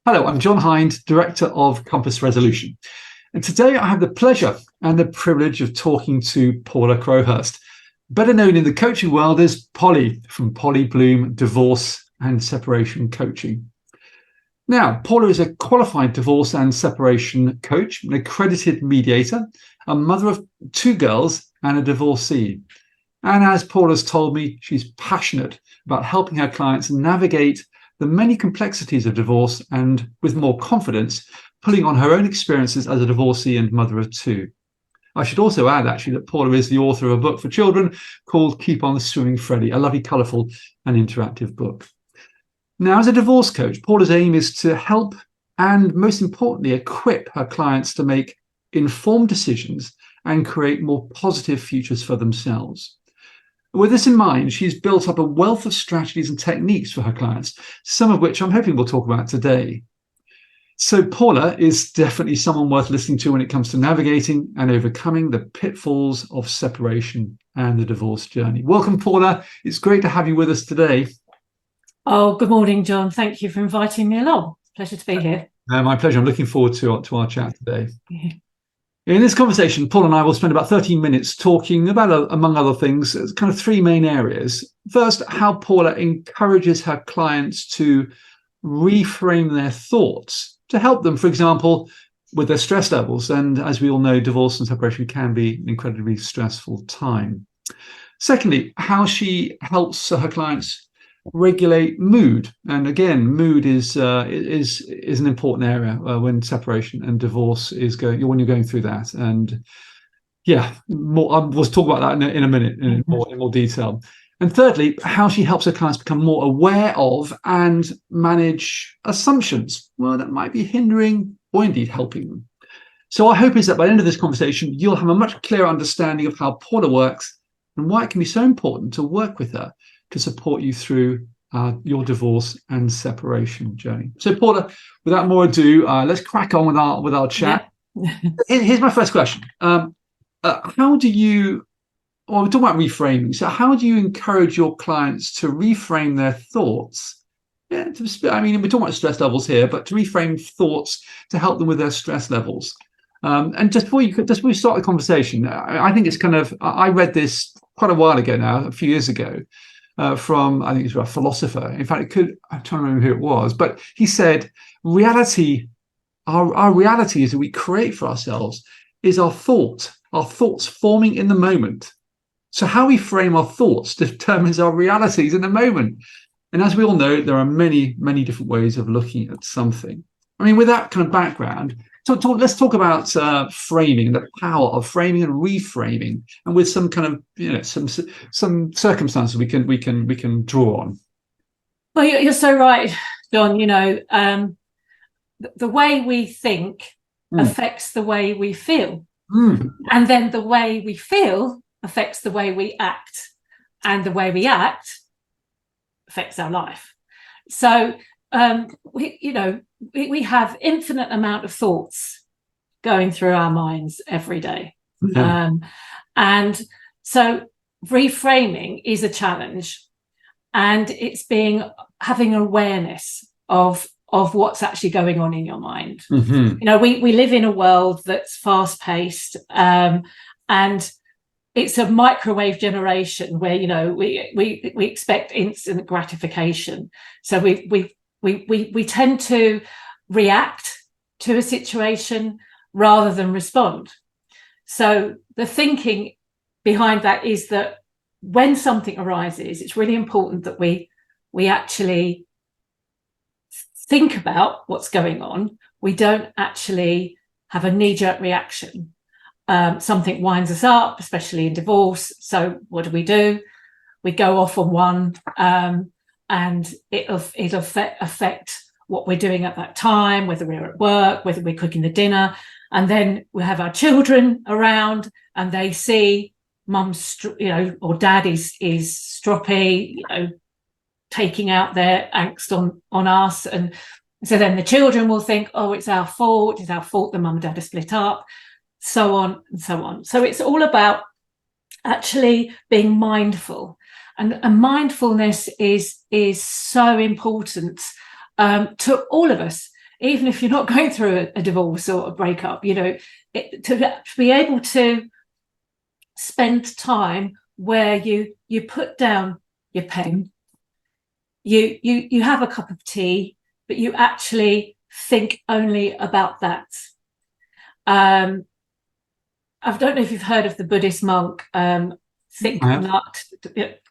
Hello, I'm John Hind, Director of Compass Resolution. And today I have the pleasure and the privilege of talking to Paula Crowhurst, better known in the coaching world as Polly from Polly Bloom Divorce and Separation Coaching. Now, Paula is a qualified divorce and separation coach, an accredited mediator, a mother of 2 girls and a divorcee. And as Paula's told me, she's passionate about helping her clients navigate the many complexities of divorce and, with more confidence, pulling on her own experiences as a divorcee and mother of 2. I should also add, actually, that Paula is the author of a book for children called Keep On Swimming, Freddie, a lovely, colourful and interactive book. Now, as a divorce coach, Paula's aim is to help and, most importantly, equip her clients to make informed decisions and create more positive futures for themselves. With this in mind, she's built up a wealth of strategies and techniques for her clients, some of which I'm hoping we'll talk about today. So Paula is definitely someone worth listening to when it comes to navigating and overcoming the pitfalls of separation and the divorce journey. Welcome, Paula. It's great to have you with us today. Oh, good morning, John. Thank you for inviting me along. Pleasure to be here. My pleasure. I'm looking forward to our chat today. Yeah. In this conversation, Paul and I will spend about 13 minutes talking about, among other things, kind of 3 main areas. First, how Paula encourages her clients to reframe their thoughts to help them, for example, with their stress levels. And as we all know, divorce and separation can be an incredibly stressful time. Secondly, how she helps her clients regulate mood, and again, mood is an important area when separation and divorce is when you're going through that. And yeah, we'll talk about that in a minute in more detail. And thirdly, how she helps her clients become more aware of and manage assumptions, well, that might be hindering or indeed helping them. So our hope is that by the end of this conversation, you'll have a much clearer understanding of how Paula works and why it can be so important to work with her to support you through your divorce and separation journey. So, Paula, without more ado, let's crack on with our chat. Yeah. Here's my first question: how do you? Well, we're talking about reframing. So, how do you encourage your clients to reframe their thoughts? Yeah, I mean, we're talking about stress levels here, but to reframe thoughts to help them with their stress levels. And just before we start the conversation, I think it's kind of. I read this quite a while ago now, a few years ago. From, I think it's a philosopher. In fact, I'm trying to remember who it was, but he said, reality, our reality is that we create for ourselves is our thoughts forming in the moment. So how we frame our thoughts determines our realities in the moment. And as we all know, there are many, many different ways of looking at something. I mean, with that kind of background, let's talk about framing, the power of framing and reframing, and with some kind of some circumstances we can draw on. Well, you're so right, John. The way we think affects the way we feel, and then the way we feel affects the way we act, and the way we act affects our life. So we have infinite amount of thoughts going through our minds every day. And so reframing is a challenge, and it's having awareness of what's actually going on in your mind. We live in a world that's fast paced, and it's a microwave generation where we expect instant gratification. So we tend to react to a situation rather than respond. So the thinking behind that is that when something arises, it's really important that we actually think about what's going on. We don't actually have a knee-jerk reaction. Something winds us up, especially in divorce. So what do? We go off on one, and it'll affect what we're doing at that time, whether we're at work, whether we're cooking the dinner. And then we have our children around, and they see mum's, or dad is stroppy, taking out their angst on us. And so then the children will think, oh, it's our fault that mum and dad are split up, so on and so on. So it's all about actually being mindful. And mindfulness is so important to all of us. even if you're not going through a divorce or a breakup, to be able to spend time where you put down your pen, you have a cup of tea, but you actually think only about that. I don't know if you've heard of the Buddhist monk Thich Nhat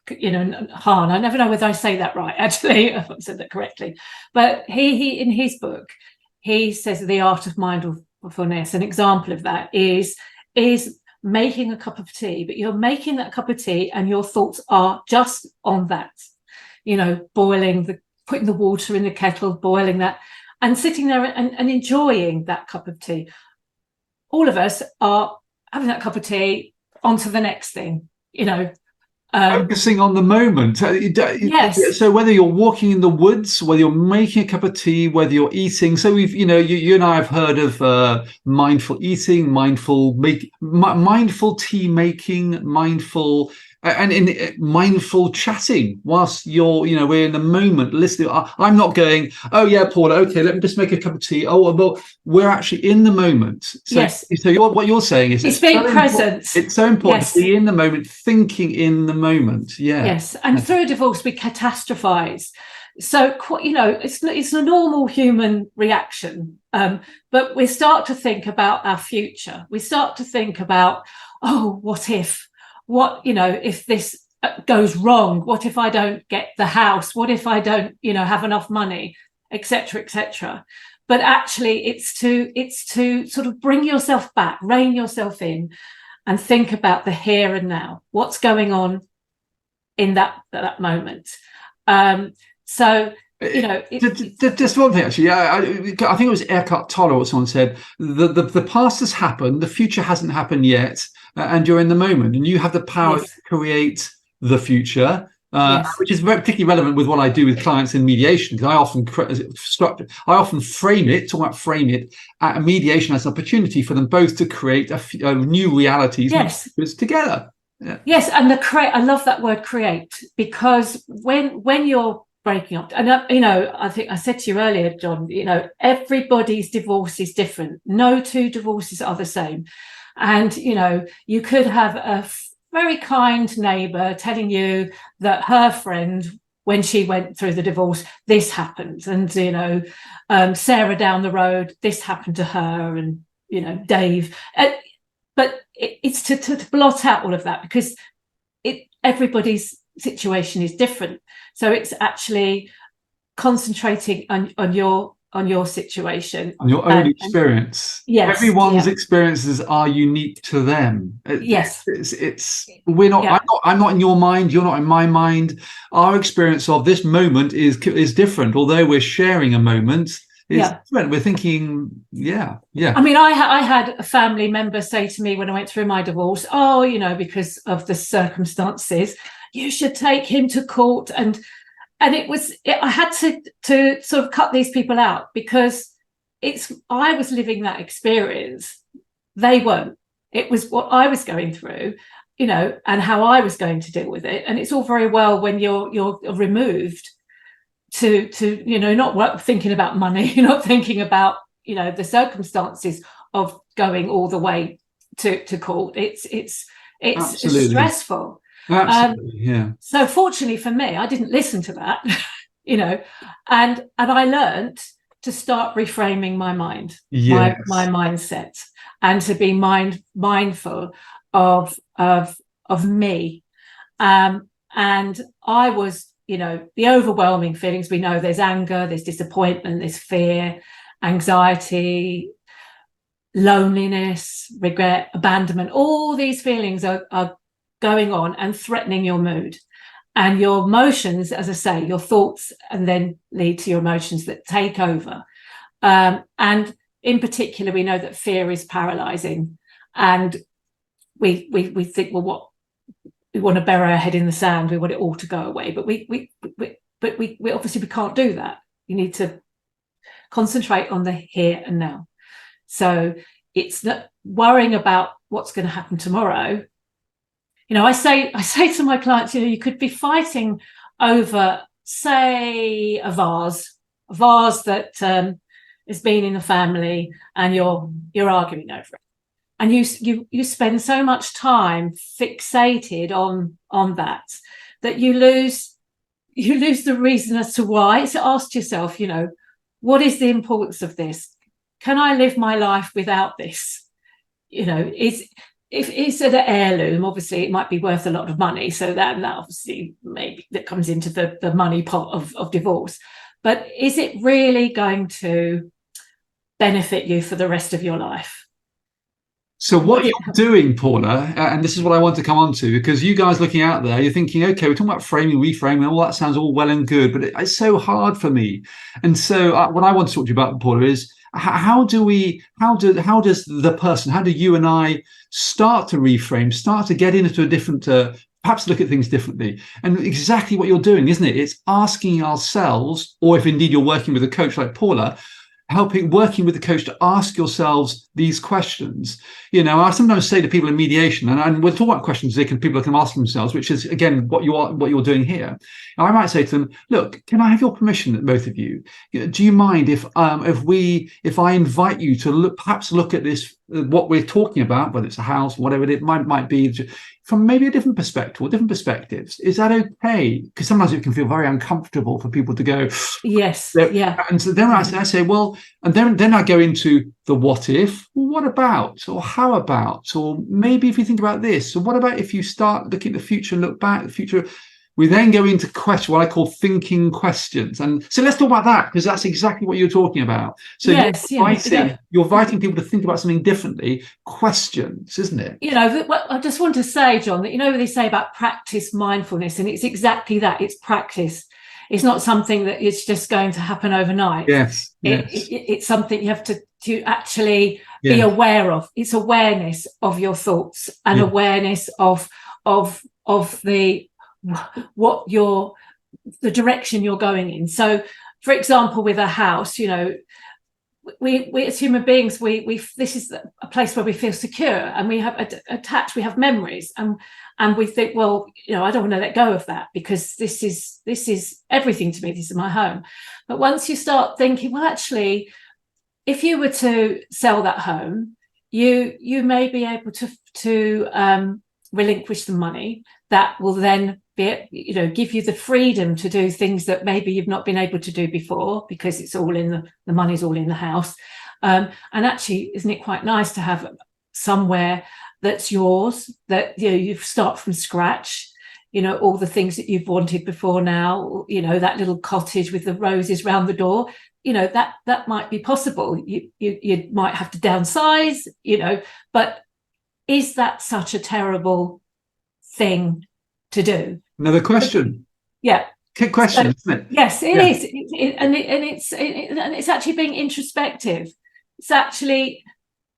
Hanh. I never know whether I say that right, actually, if I've said that correctly. But he in his book, he says the art of mindfulness. An example of that is making a cup of tea, but you're making that cup of tea and your thoughts are just on that, putting the water in the kettle, boiling that, and sitting there and enjoying that cup of tea. All of us are having that cup of tea, onto the next thing, focusing on the moment. Yes. So whether you're walking in the woods, whether you're making a cup of tea, whether you're eating. So we've, you and I have heard of mindful eating, mindful tea making, mindful and in mindful chatting whilst we're in the moment listening. I'm not going, oh yeah, Paula, okay, let me just make a cup of tea. Oh, well, we're actually in the moment. So, yes. So what you're saying is it's being present. It's so important to be in the moment, thinking in the moment. Yeah. Yes. And through a divorce, we catastrophize. So, it's a normal human reaction. But we start to think about our future. We start to think about, oh, what if? What, if this goes wrong? What if I don't get the house? What if I don't, have enough money, etc., etc. But actually, it's to sort of bring yourself back, rein yourself in, and think about the here and now. What's going on in that moment? Just one thing, actually. I think it was Eckhart Tolle or someone said the past has happened, the future hasn't happened yet, and you're in the moment, and you have the power to create the future, which is particularly relevant with what I do with clients in mediation, because I often frame it at mediation as an opportunity for them both to create a new realities together. Yeah. Yes, and I love that word create, because when you're breaking up, and I think I said to you earlier, John, everybody's divorce is different. No two divorces are the same. And you could have a very kind neighbor telling you that her friend, when she went through the divorce, this happened, and Sarah down the road, this happened to her, and Dave, but it's to blot out all of that, because everybody's situation is different. So it's actually concentrating on your situation, on your own experience. Yes, everyone's experiences are unique to them. Yes, we're not. Yeah. I'm not in your mind. You're not in my mind. Our experience of this moment is different. Although we're sharing a moment, it's different. We're thinking, yeah. I mean, I had a family member say to me when I went through my divorce, oh, because of the circumstances, you should take him to court, and I had to sort of cut these people out, because I was living that experience. They weren't. It was what I was going through, and how I was going to deal with it. And it's all very well when you're removed to not thinking about money, you're not thinking about the circumstances of going all the way to court. It's stressful. Absolutely, So fortunately for me, I didn't listen to that, and I learned to start reframing my mind, my mindset, and to be mindful of me. And I was, the overwhelming feelings. We know there's anger, there's disappointment, there's fear, anxiety, loneliness, regret, abandonment. All these feelings are going on and threatening your mood and your emotions. As I say, your thoughts and then lead to your emotions that take over. And in particular, we know that fear is paralyzing, and we think, well, what we want to bury our head in the sand. We want it all to go away, but we obviously we can't do that. You need to concentrate on the here and now. So it's not worrying about what's going to happen tomorrow. I say to my clients, you could be fighting over, say, a vase that has been in the family and you're arguing over it, and you spend so much time fixated on that you lose the reason as to why. So ask yourself, what is the importance of this? Can I live my life without this? If it's an heirloom, obviously it might be worth a lot of money, so that obviously maybe that comes into the money pot of divorce. But is it really going to benefit you for the rest of your life? So what you're doing, Paula, and this is what I want to come on to, because you guys looking out there, you're thinking, okay, we're talking about framing, reframing, all that sounds all well and good, but it's so hard for me. And so what I want to talk to you about, Paula, is how does the person, how do you and I start to reframe, start to get into a different, perhaps look at things differently? And exactly what you're doing, isn't it? It's asking ourselves, or if indeed you're working with a coach like Paula, working with the coach to ask yourselves these questions. I sometimes say to people in mediation, and we'll talk about questions people can ask themselves, which is again what you're doing here. And I might say to them, look, can I have your permission, both of you? Do you mind if I invite you to perhaps look at this, what we're talking about, whether it's a house, whatever it might be, from maybe a different perspective or different perspectives? Is that okay? Because sometimes it can feel very uncomfortable for people to go, yes, yeah. And so then I say, well, and then I go into the what if, well, what about, or how about, or maybe if you think about this, or what about if you start looking at the future, look back at the future. We then go into what I call thinking questions. And so let's talk about that, because that's exactly what you're talking about. So yes, you're inviting people to think about something differently, questions, isn't it? I just want to say, John, that what they say about practice mindfulness, and it's exactly that. It's practice. It's not something that is just going to happen overnight. Yes. It's something you have to actually be aware of. It's awareness of your thoughts and awareness of the direction you're going in. So, for example, with a house, we as human beings, we this is a place where we feel secure, and we have attached, we have memories, and we think, well, I don't want to let go of that, because this is everything to me. This is my home. But once you start thinking, well, actually, if you were to sell that home, you may be able to relinquish the money that will then give you the freedom to do things that maybe you've not been able to do before, because it's all in the money's all in the house. And actually, isn't it quite nice to have somewhere that's yours, that you start from scratch, all the things that you've wanted before now, that little cottage with the roses round the door, that might be possible. You might have to downsize, but is that such a terrible thing to do? Another question. Yeah. Good question, isn't it? Yes, it is. It's actually being introspective. It's actually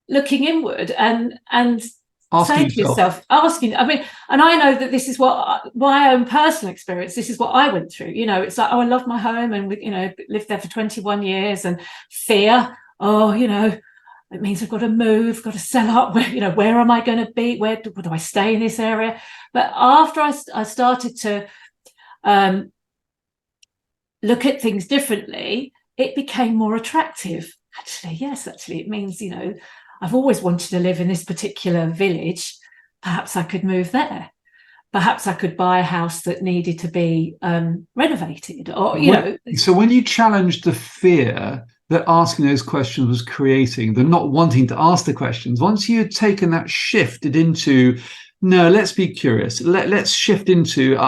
looking inward and saying to yourself, asking. I mean, and I know that this is what my own personal experience. This is what I went through. It's like, oh, I love my home, and we, lived there for 21 years, and fear. Oh, it means I've got to move, got to sell up. Where am I going to be? Where do I stay in this area? But after I started to look at things differently, it became more attractive. Actually, it means, I've always wanted to live in this particular village. Perhaps I could move there. Perhaps I could buy a house that needed to be renovated, or, So when you challenged the fear that asking those questions was creating, the not wanting to ask the questions, once you had taken that, shifted into, no, let's be curious. Let's shift into, yes,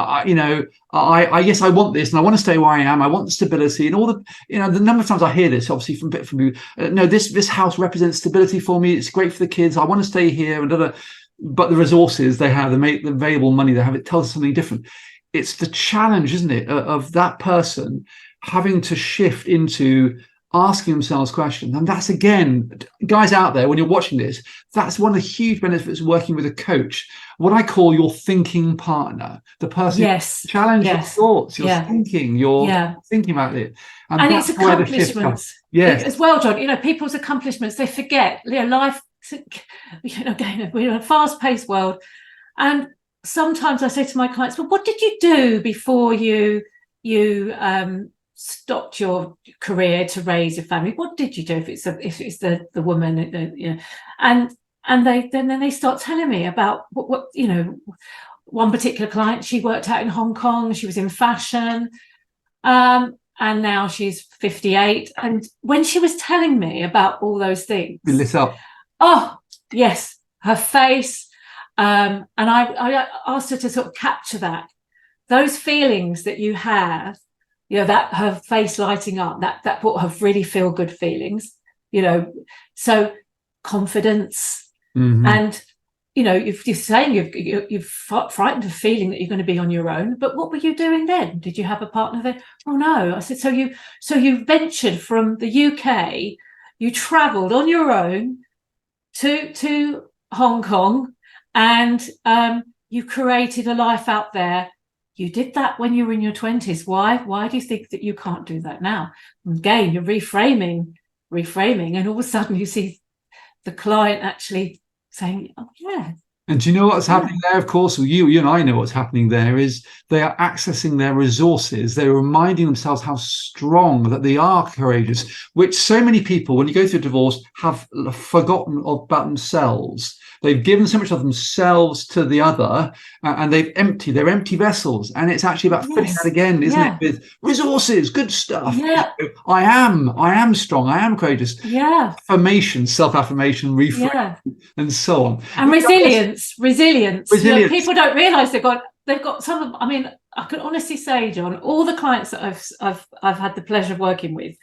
I want this, and I want to stay where I am. I want the stability, and all the, the number of times I hear this, obviously from you. No, this house represents stability for me. It's great for the kids. I want to stay here, but the resources they have, the available money they have, it tells us something different. It's the challenge, isn't it, of that person having to shift into asking themselves questions. And that's, again, guys out there, when you're watching this, that's one of the huge benefits of working with a coach, what I call your thinking partner, the person who challenges your thoughts, your thinking, thinking about it. And it's accomplishments as well, John. People's accomplishments, they forget. Life, again, we're in a fast-paced world. And sometimes I say to my clients, well, what did you do before you stopped your career to raise a family? What did you do if it's the woman, you know? And then they start telling me about what you know. One particular client, she worked out in Hong Kong. She was in fashion, and now she's 58. And when she was telling me about all those things, you lit up. Oh yes, her face. And I asked her to sort of capture those feelings that you have, you know, that her face lighting up, that what have really feel good feelings, you know, so confidence. And you know, if you're saying you're frightened of feeling that you're going to be on your own, but what were you doing then? Did you have a partner there? Oh no. I said, so you ventured from the UK, you traveled on your own to Hong Kong, and you created a life out there. You did that when you were in your 20s. Why do you think that you can't do that now? Again, you're reframing, and all of a sudden you see the client actually saying, oh yeah. And do you know what's happening there? Of course, you and I know what's happening there is they are accessing their resources. They're reminding themselves how strong that they are courageous, which so many people, when you go through a divorce, have forgotten about themselves. They've given so much of themselves to the other, and they're empty vessels. And it's actually about filling that again, isn't it? With resources, good stuff. Yeah. I am strong. I am courageous. Yeah. Affirmation, self-affirmation, reframe, and so on. And resilience. You know, people don't realise they've got some of. I mean, I can honestly say, John, all the clients that I've had the pleasure of working with,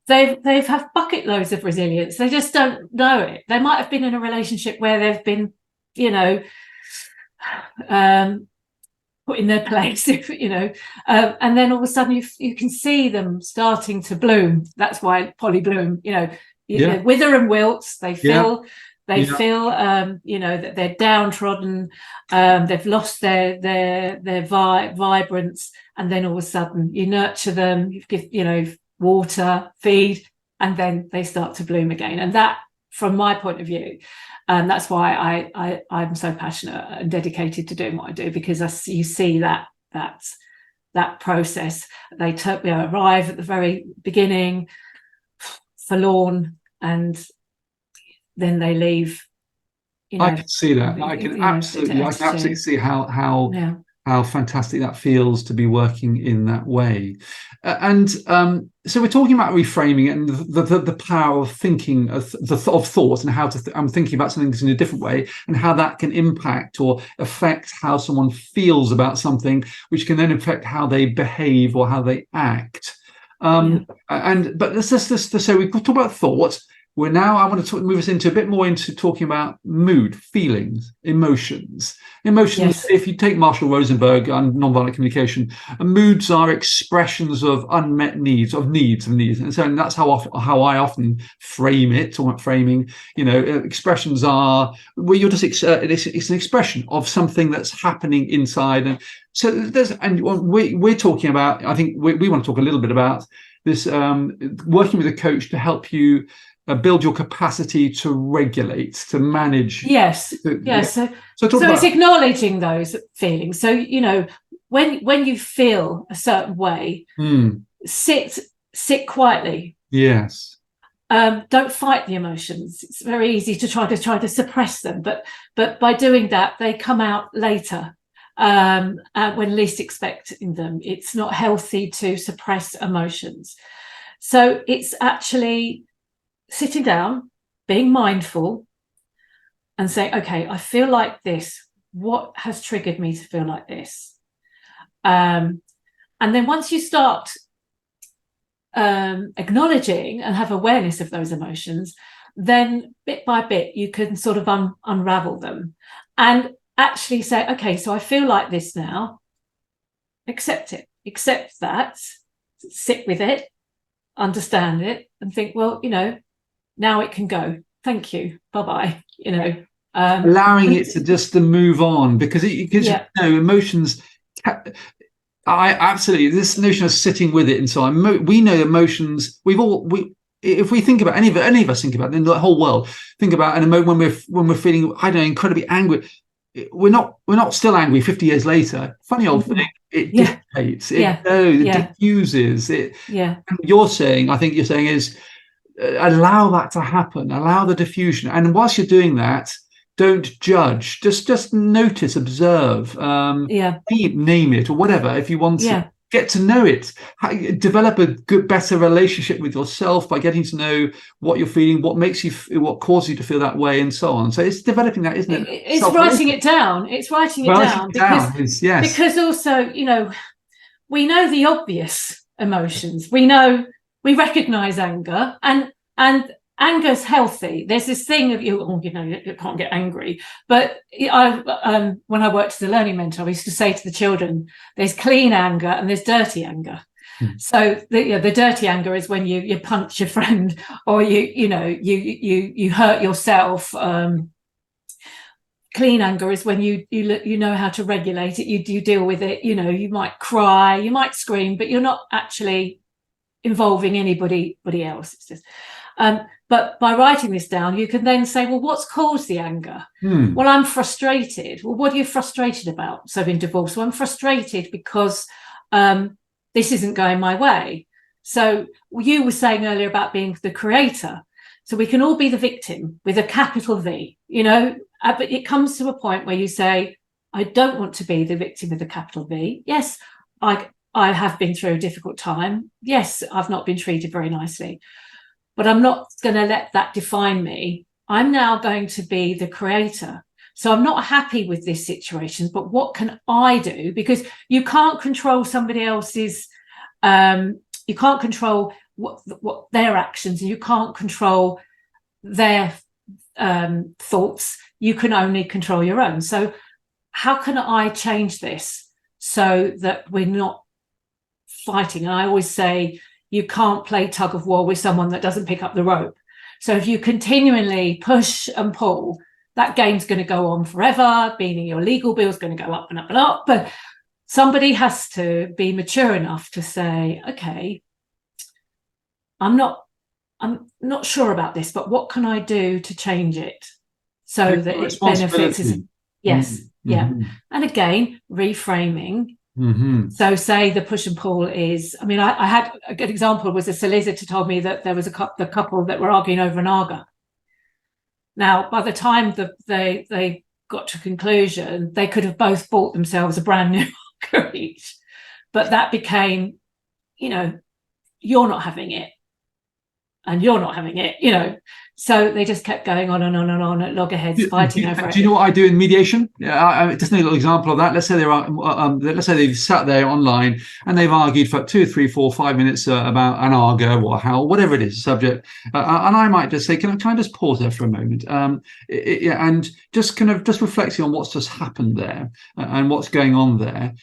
they've have bucket loads of resilience. They just don't know it. They might have been in a relationship where they've been, you know, put in their place, you know, and then all of a sudden you can see them starting to bloom. That's why Polly Bloom, you know, wither and wilt. They feel. They feel, you know, that they're downtrodden. They've lost their vibrance, and then all of a sudden you nurture them. You give, you know, water, feed, and then they start to bloom again. And that, from my point of view, that's why I'm so passionate and dedicated to doing what I do, because you see that process. They arrive at the very beginning, forlorn, and then they leave. You know, I can see that. I can absolutely see how fantastic that feels to be working in that way. So we're talking about reframing and the power of thinking of thought, and how I'm thinking about something in a different way, and how that can impact or affect how someone feels about something, which can then affect how they behave or how they act. But let's just say we talk about thought. I want to move us into a bit more into talking about mood, feelings, emotions. Yes. If you take Marshall Rosenberg and nonviolent communication, moods are expressions of unmet needs, and so that's how I often frame it. Talking about framing, you know, expressions are where you're just it's an expression of something that's happening inside, and so we're talking about. I think we want to talk a little bit about this, working with a coach to help you build your capacity to regulate, to manage. Yes. So it's acknowledging those feelings. So, you know, when you feel a certain way, sit quietly. Yes. Don't fight the emotions. It's very easy to try to suppress them, but by doing that, they come out later, when least expecting them. It's not healthy to suppress emotions. So it's actually sitting down, being mindful, and saying, okay, I feel like this. What has triggered me to feel like this? And then once you start acknowledging and have awareness of those emotions, then bit by bit you can sort of unravel them and actually say, okay, so I feel like this now. Accept that, sit with it, understand it, and think, well, you know, now it can go. Thank you. Bye-bye. You know, allowing it to move on, because you know, emotions. I absolutely, this notion of sitting with it and so on. We know emotions. If we think about any of us think about it, in the whole world, think about an emotion when we're feeling, I don't know, incredibly angry. We're not still angry 50 years later. Funny old thing. it Yeah. dictates, Yeah. it Yeah. diffuses it. Yeah. And I think you're saying is, allow that to happen, allow the diffusion, and whilst you're doing that, don't judge, just notice, observe, Yeah. name it or whatever if you want to. Yeah. Get to know it, develop a good, better relationship with yourself by getting to know what you're feeling, what makes you, what causes you to feel that way, and so on. So it's developing that, isn't it? It's writing it down. It's writing it down because also, you know, we know the obvious emotions. We recognize anger, and anger's healthy. There's this thing of you can't get angry. But when I worked as a learning mentor, I used to say to the children, there's clean anger and there's dirty anger. So the dirty anger is when you punch your friend, or you hurt yourself. Clean anger is when you know how to regulate it. You deal with it. You know, you might cry, you might scream, but you're not actually involving anybody else. It's just but by writing this down, you can then say, well, what's caused the anger? Well, I'm frustrated. Well, what are you frustrated about? So in divorce, well, I'm frustrated because this isn't going my way. So you were saying earlier about being the creator. So we can all be the victim with a capital V, you know, but it comes to a point where you say, I don't want to be the victim with a capital V. Yes, I have been through a difficult time. Yes, I've not been treated very nicely, but I'm not going to let that define me. I'm now going to be the creator. So I'm not happy with this situation, but what can I do? Because you can't control somebody else's, you can't control what their actions, and you can't control their thoughts. You can only control your own. So how can I change this so that we're not fighting? And I always say, you can't play tug of war with someone that doesn't pick up the rope. So if you continually push and pull, that game's going to go on forever, meaning your legal bill's going to go up and up and up. But somebody has to be mature enough to say, okay, I'm not sure about this, but what can I do to change it so that it benefits? Yes. Yeah. And again, reframing. So say the push and pull is, I mean, I had a good example, was a solicitor told me that there was the couple that were arguing over an Aga. Now, by the time they got to conclusion, they could have both bought themselves a brand new Aga each. But that became, you know, you're not having it and you're not having it, you know. So they just kept going on and on and on at loggerheads, fighting over it. Do you know what I do in mediation? Just a little example of that. Let's say let's say they've sat there online and they've argued for 2, 3, 4, 5 minutes about an argo or how, whatever it is, subject. And I might just say, can I just pause there for a moment? And just just reflecting on what's just happened there and what's going on there.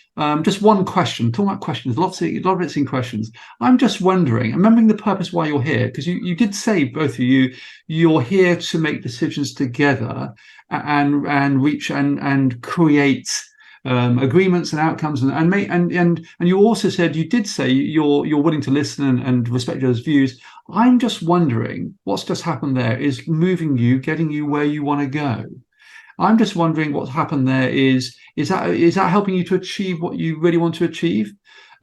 Just one question. Talking about questions, a lot of it's in questions. I'm just wondering, remembering the purpose why you're here, because you did say, both of you, you're here to make decisions together and reach and create agreements and outcomes and you also said, you did say you're willing to listen and respect those views. I'm just wondering what's just happened there is moving you, getting you where you want to go. I'm just wondering what's happened there is that helping you to achieve what you really want to achieve?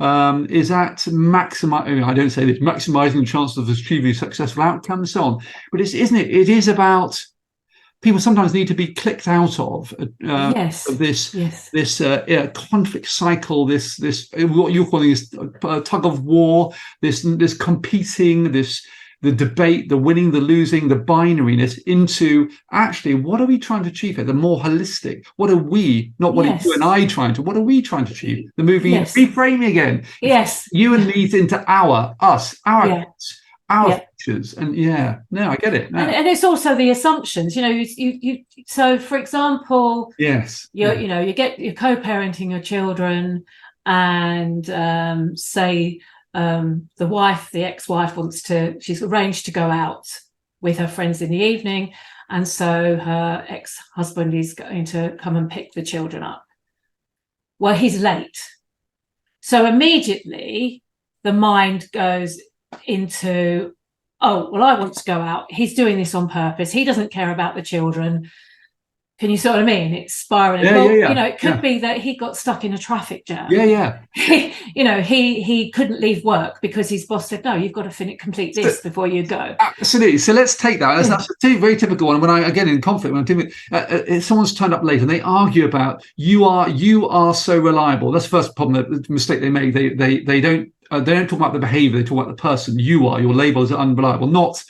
Is that maximizing? I don't say this, maximizing the chances of achieving a successful outcome and so on. But isn't it? It is about people sometimes need to be clicked out of this conflict cycle, this what you're calling is tug of war, this competing, the debate, the winning, the losing, the binariness, into actually what are we trying to achieve here? The more holistic. What are we, not what are you and I trying to, what are we trying to achieve? The movie, reframing again. Yes. You and me into our futures. And I get it. No. And it's also the assumptions, you know, you so for example, you're co-parenting your children, and say the ex-wife she's arranged to go out with her friends in the evening, and so her ex-husband is going to come and pick the children up. Well, he's late, so immediately the mind goes into, oh well, I want to go out, he's doing this on purpose, he doesn't care about the children. Can you see what I mean? It's spiraling. Yeah, Well, yeah. it could be that he got stuck in a traffic jam. Yeah. He couldn't leave work because his boss said, no, you've got to complete this before you go. Absolutely. So let's take that. That's a very typical one. When I get in conflict, when I'm doing it, someone's turned up late and they argue about you are so reliable. That's the first problem, the mistake they make. They don't talk about the behavior, they talk about the person. Your label is unreliable, not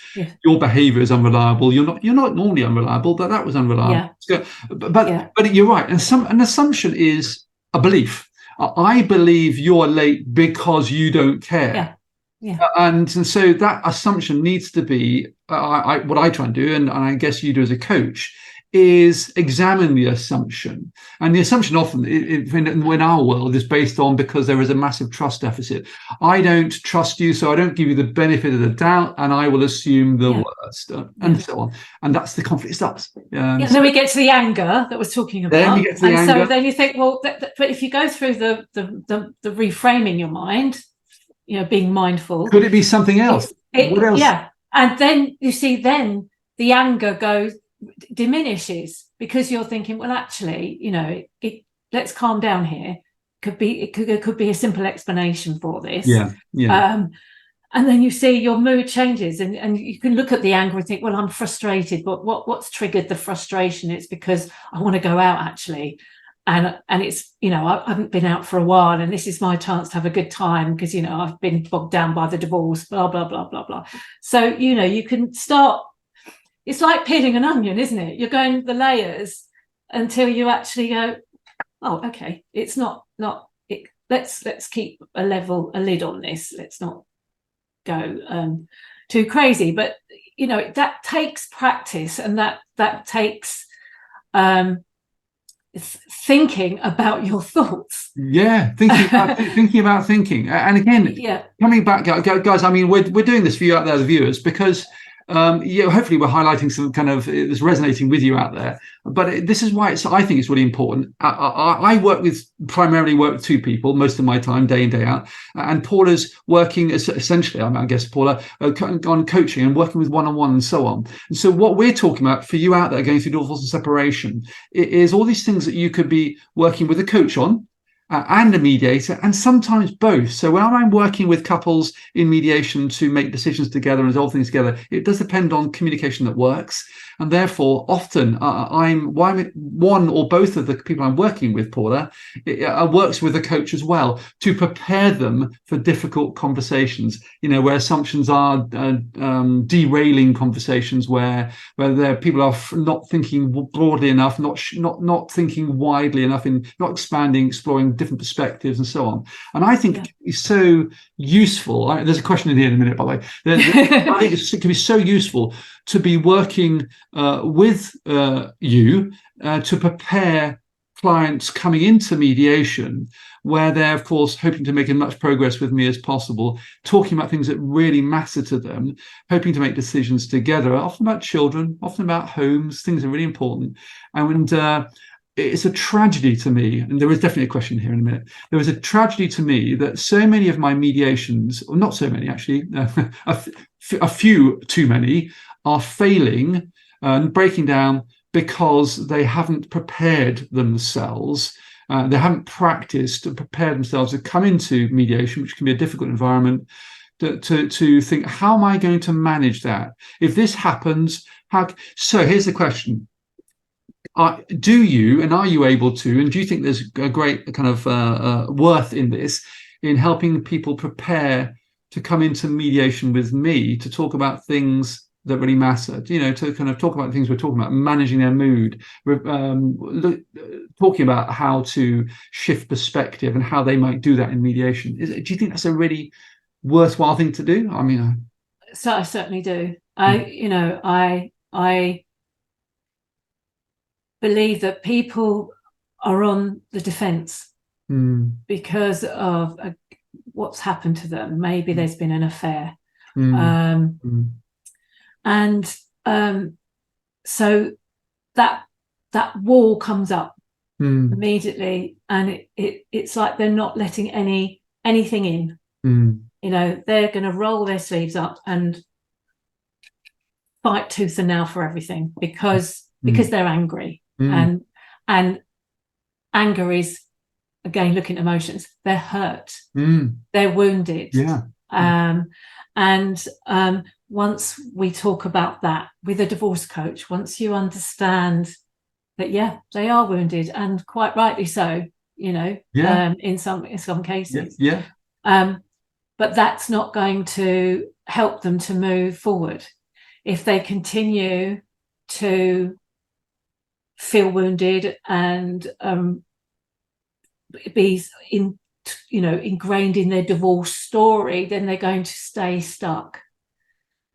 your behavior is unreliable. You're not normally unreliable, but that was unreliable. Yeah. But you're right. And an assumption is a belief. I believe you're late because you don't care. Yeah. And so that assumption needs to be what I try and do, and I guess you do as a coach, is examine the assumption. And the assumption often in our world is based on, because there is a massive trust deficit. I don't trust you, so I don't give you the benefit of the doubt, and I will assume the worst, and so on. And that's the conflict starts. And then we get to the anger that we're talking about. Then you get to the anger. So then you think, well, but if you go through the reframing your mind, being mindful. Could it be something else? What else? Yeah. And then you see, then the anger diminishes, because you're thinking, well, actually, let's calm down here. It could be a simple explanation for this. Yeah. And then you see your mood changes, and you can look at the anger and think, well, I'm frustrated, but what's triggered the frustration? It's because I want to go out, actually. And it's, I haven't been out for a while, and this is my chance to have a good time because, I've been bogged down by the divorce, blah, blah, blah, blah, blah. So, you can start, it's like peeling an onion, isn't it? You're going the layers until you actually go, oh, okay, it's not let's keep a lid on this. Let's not go too crazy. But, that takes practice, and that takes thinking about your thoughts. Thinking about thinking. And again, coming back, guys, I mean, we're doing this for you out there, the viewers, because hopefully we're highlighting some kind of it's resonating with you out there. But this is why I think it's really important. I primarily work with two people most of my time, day in, day out. And Paula's working essentially, I guess, Paula, on coaching and working with one-on-one and so on. And so what we're talking about for you out there going through divorce and separation is all these things that you could be working with a coach on, and a mediator, and sometimes both. So when I'm working with couples in mediation to make decisions together and resolve things together, it does depend on communication that works. And therefore, often I'm one or both of the people I'm working with, Paula, works with a coach as well to prepare them for difficult conversations, where assumptions are derailing conversations, where people are not thinking broadly enough, not thinking widely enough, not exploring different perspectives and so on. And I think it's so useful. There's a question in here in a minute, by the way. I think it can be so useful to be working with you to prepare clients coming into mediation, where they're, of course, hoping to make as much progress with me as possible, talking about things that really matter to them, hoping to make decisions together, often about children, often about homes, things that are really important. And it's a tragedy to me, and there is definitely a question here in a minute. There is a tragedy to me that so many of my mediations, or not so many actually, a few too many, are failing and breaking down because they haven't prepared themselves. They haven't practiced and prepared themselves to come into mediation, which can be a difficult environment, to think, how am I going to manage that? If this happens, so here's the question. Are you able to, and do you think there's a great kind of worth in this, in helping people prepare to come into mediation with me to talk about things that really matter, to kind of talk about the things we're talking about, managing their mood, talking about how to shift perspective and how they might do that in mediation. Do you think that's a really worthwhile thing to do? I mean, so I certainly do. I believe that people are on the defense because of what's happened to them. Maybe there's been an affair. And so that wall comes up immediately, and it's like they're not letting anything in. They're going to roll their sleeves up and fight tooth and nail for everything because they're angry. and anger is, again, looking at emotions, they're hurt, they're wounded. And once we talk about that with a divorce coach, once you understand that, they are wounded, and quite rightly so, in some cases. But that's not going to help them to move forward. If they continue to feel wounded and be ingrained in their divorce story, then they're going to stay stuck.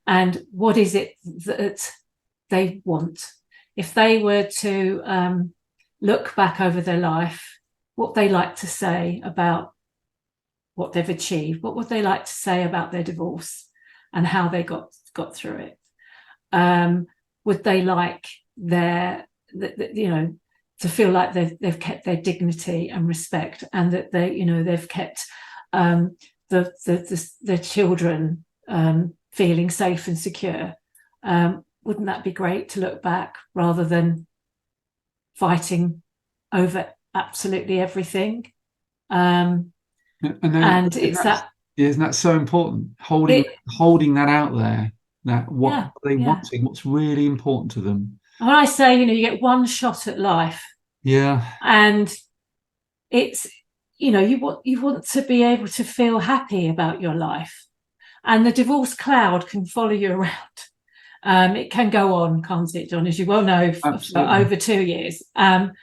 And what is it that they want? If they were to look back over their life, what they like to say about what they've achieved, what would they like to say about their divorce and how they got through it? Would they like to feel like they've kept their dignity and respect, and that they've kept their children feeling safe and secure? Wouldn't that be great to look back rather than fighting over absolutely everything? And isn't that so important? Holding that out there, that what are they wanting, what's really important to them. When I say, you get one shot at life. And it's, you want to be able to feel happy about your life. And the divorce cloud can follow you around. It can go on, can't it, John, as you well know, for over 2 years. And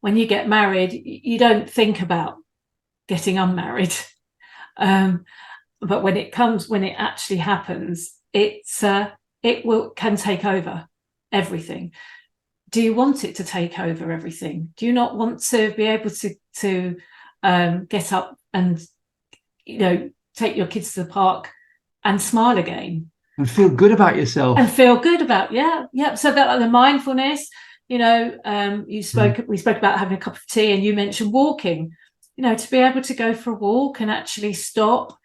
when you get married, you don't think about getting unmarried. But when it actually happens, it can take over everything. Do you want it to take over everything? Do you not want to be able to get up and take your kids to the park and smile again and feel good about yourself and feel good about so that the mindfulness, we spoke about having a cup of tea, and you mentioned walking, to be able to go for a walk and actually stop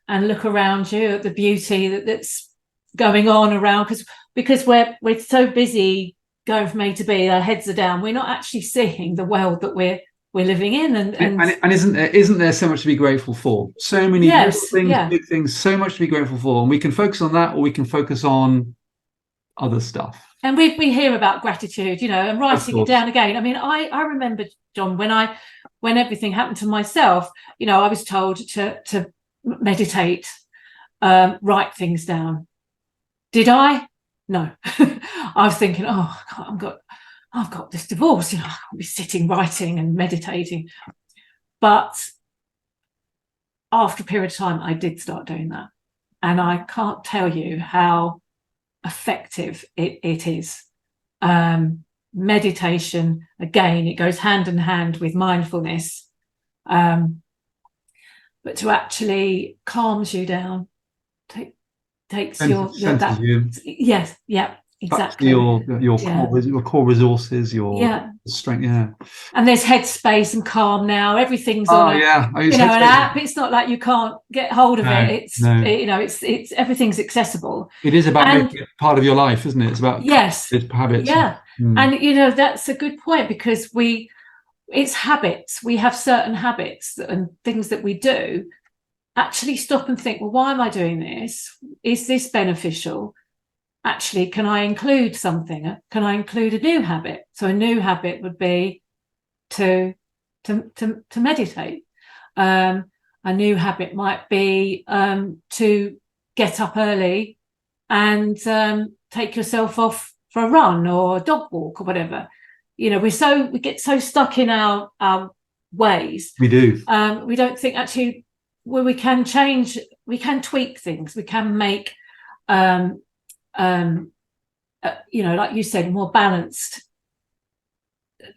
and look around you at the beauty that's going on around, because we're so busy going from A to B, our heads are down, we're not actually seeing the world that we're living in. And isn't there so much to be grateful for? So many little things, big things, so much to be grateful for. And we can focus on that, or we can focus on other stuff. And we hear about gratitude, and writing it down again. I mean, I remember, John, when everything happened to myself, I was told to meditate, write things down. Did I? No. I was thinking, oh God, I've got this divorce, I can't be sitting writing and meditating. But after a period of time, I did start doing that. And I can't tell you how effective it is. Meditation, again, it goes hand in hand with mindfulness, but to actually calms you down, takes exactly your core resources, your strength. And there's Headspace and Calm now. Everything's on an app. It's not like you can't get hold of it. It's everything's accessible. It is about making it part of your life, isn't it? It's about habits. And that's a good point, because it's habits. We have certain habits and things that we do. Actually stop and think, well, why am I doing this? Is this beneficial? Actually, can I include something? Can I include a new habit? So a new habit would be to meditate. A new habit might be to get up early and take yourself off for a run or a dog walk or whatever. We get so stuck in our ways. We do. We don't think actually where we can change, we can tweak things, we can make like you said, more balanced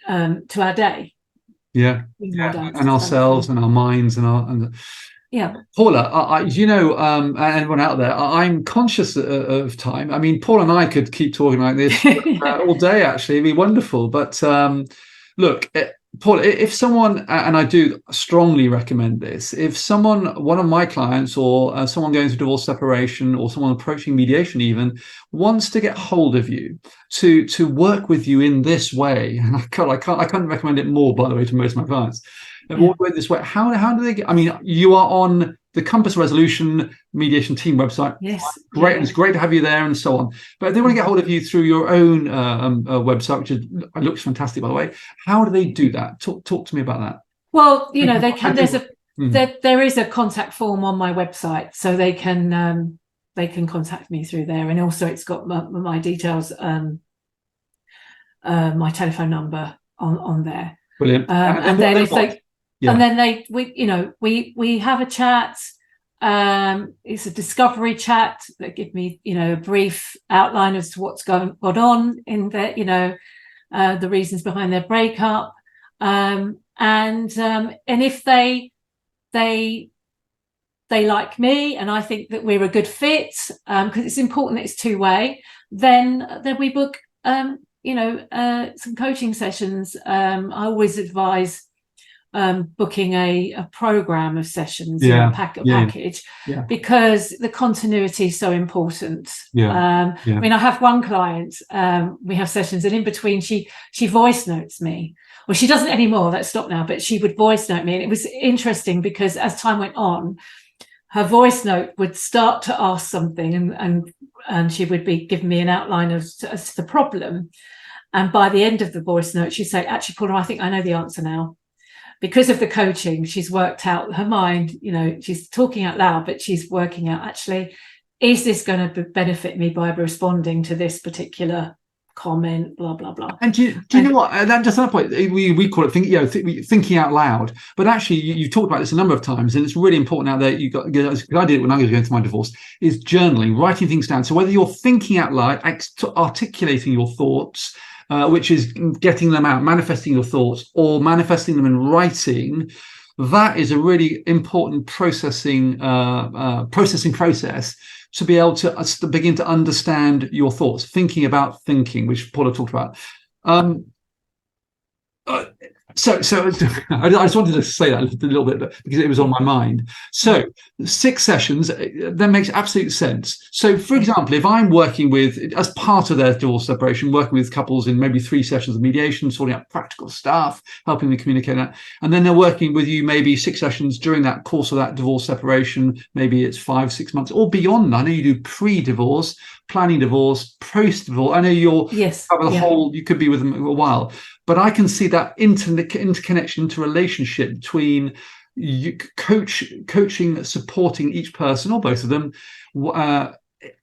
to our day. And ourselves and our minds and Paula, and everyone out there, I'm conscious of time. I mean, Paul and I could keep talking like this all day, actually. It'd be wonderful. But look, Paul, if someone, and I do strongly recommend this, if one of my clients or someone going through divorce separation or someone approaching mediation even wants to get hold of you to work with you in this way, and I can't recommend it more, by the way, to most of my clients. Work with this way. How do they get? I mean, you are on the Compass Resolution Mediation Team website. Yes, great, and it's great to have you there, and so on. But if they want to get hold of you through your own website, which looks fantastic, by the way, how do they do that? Talk to me about that. Well, they can. There is a contact form on my website, so they can contact me through there, and also it's got my details, my telephone number on there. Brilliant. And then if they. Yeah. And then we have a chat. It's a discovery chat that give me, a brief outline as to what's gone on in their, the reasons behind their breakup. And if they like me and I think that we're a good fit, because it's important that it's two-way, then we book, some coaching sessions. I always advise booking a program of sessions, package, because the continuity is so important. I mean, I have one client, we have sessions, and in between she voice notes me. Well, she doesn't anymore, that's stopped now, but she would voice note me, and it was interesting because as time went on, her voice note would start to ask something, and she would be giving me an outline as to the problem, and by the end of the voice note she'd say, actually, Paula, I think I know the answer now. Because of the coaching, she's worked out her mind, she's talking out loud, but she's working out, actually, is this going to benefit me by responding to this particular comment, blah, blah, blah. And do you know what? And just that point, we call it thinking out loud. But actually, you've talked about this a number of times, and it's really important out there. Because I did it when I was going through my divorce, is journaling, writing things down. So whether you're thinking out loud, articulating your thoughts, which is getting them out, manifesting your thoughts, or manifesting them in writing, that is a really important processing process to be able to begin to understand your thoughts, thinking about thinking, which Paula talked about. So I just wanted to say that a little bit because it was on my mind. So 6 sessions, that makes absolute sense. So, for example, if I'm working with, as part of their divorce separation, working with couples in maybe 3 sessions of mediation, sorting out practical stuff, helping them communicate that, and then they're working with you maybe 6 sessions during that course of that divorce separation, maybe it's 5-6 months or beyond. I know you do pre-divorce, planning divorce, post-divorce. I know you're whole, you could be with them a while. But I can see that interconnection, interrelationship between coaching, supporting each person or both of them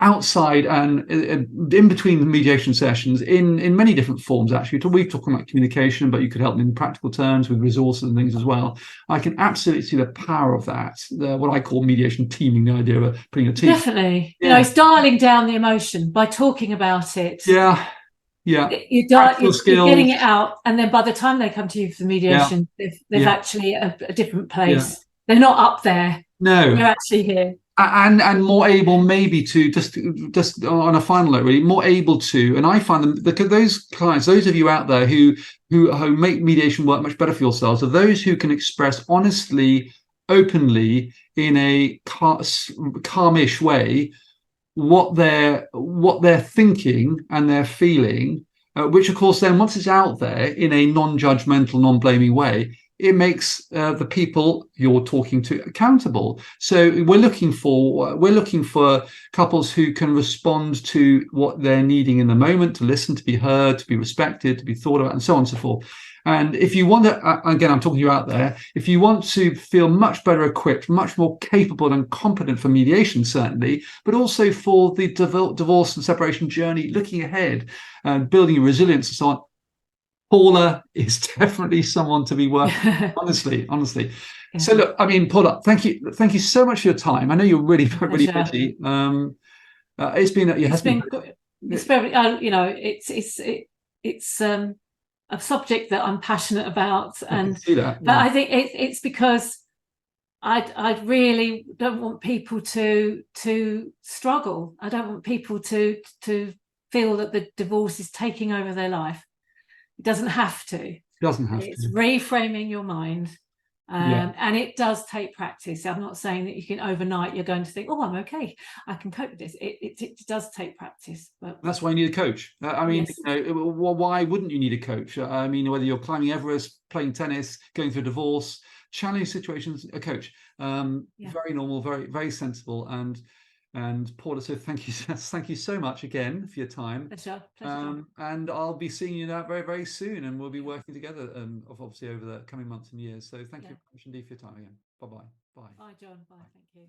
outside and in between the mediation sessions in many different forms. Actually, we're talking about communication, but you could help them in practical terms with resources and things as well. I can absolutely see the power of that. What I call mediation teaming, the idea of putting a team. Definitely, it's dialing down the emotion by talking about it. You're getting it out, and then by the time they come to you for mediation, they've actually a different place. They're not up there. No, they're actually here, and more able, maybe, to just on a final note, really more able to. And I find them, because those clients, those of you out there who make mediation work much better for yourselves, are those who can express honestly, openly, in a calmish way, what they're thinking and they're feeling, which of course then once it's out there in a non-judgmental, non-blaming way, it makes the people you're talking to accountable. So we're looking for couples who can respond to what they're needing in the moment, to listen, to be heard, to be respected, to be thought about, and so on and so forth. And if you want to, again, I'm talking to you out there, if you want to feel much better equipped, much more capable and competent for mediation, certainly, but also for the divorce and separation journey, looking ahead and building your resilience and so on, Paula is definitely someone to be working with, honestly. Yeah. So look, I mean, Paula, thank you so much for your time. I know you're really busy. It's a subject that I'm passionate about, and but I think it's because I really don't want people to struggle. I don't want people to feel that the divorce is taking over their life. It doesn't have to. Doesn't have It's to. reframing your mind. Yeah. And it does take practice. I'm not saying that you can overnight, you're going to think, oh, I'm okay, I can cope with this. It does take practice. But That's why you need a coach. I mean, yes, why wouldn't you need a coach? I mean, whether you're climbing Everest, playing tennis, going through a divorce, challenging situations, a coach. yeah, Very normal, very, very sensible. And Paula, so thank you, thank you so much again for your time. pleasure, John. And I'll be seeing you out very, very soon, and we'll be Yeah. working together, obviously over the coming months and years. So thank you Yeah. very much indeed for your time again. Bye-bye. Bye. Bye, John. Bye. Thank you.